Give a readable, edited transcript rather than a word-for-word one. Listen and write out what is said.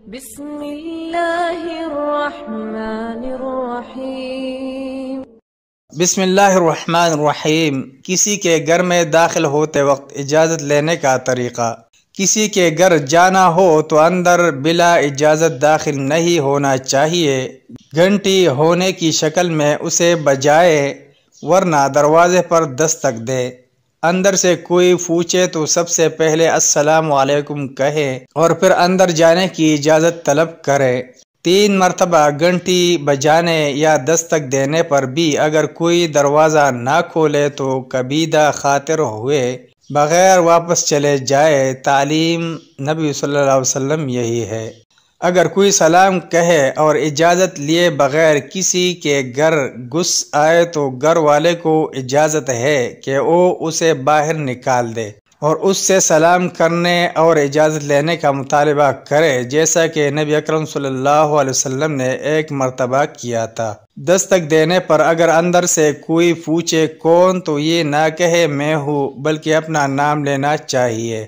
بسم اللہ الرحمن الرحیم۔ بسم اللہ الرحمن الرحیم۔ کسی کے گھر میں داخل ہوتے وقت اجازت لینے کا طریقہ۔ کسی کے گھر جانا ہو تو اندر بلا اجازت داخل نہیں ہونا چاہیے، گھنٹی ہونے کی شکل میں اسے بجائے، ورنہ دروازے پر دستک دے۔ اندر سے کوئی پوچھے تو سب سے پہلے السلام علیکم کہے اور پھر اندر جانے کی اجازت طلب کرے۔ 3 مرتبہ گھنٹی بجانے یا دستک دینے پر بھی اگر کوئی دروازہ نہ کھولے تو کبیدہ خاطر ہوئے بغیر واپس چلے جائے۔ تعلیم نبی صلی اللہ علیہ وسلم یہی ہے۔ اگر کوئی سلام کہے اور اجازت لیے بغیر کسی کے گھر گھس آئے تو گھر والے کو اجازت ہے کہ وہ اسے باہر نکال دے اور اس سے سلام کرنے اور اجازت لینے کا مطالبہ کرے، جیسا کہ نبی اکرم صلی اللہ علیہ وسلم نے ایک مرتبہ کیا تھا۔ دستک دینے پر اگر اندر سے کوئی پوچھے کون تو یہ نہ کہے میں ہوں، بلکہ اپنا نام لینا چاہیے۔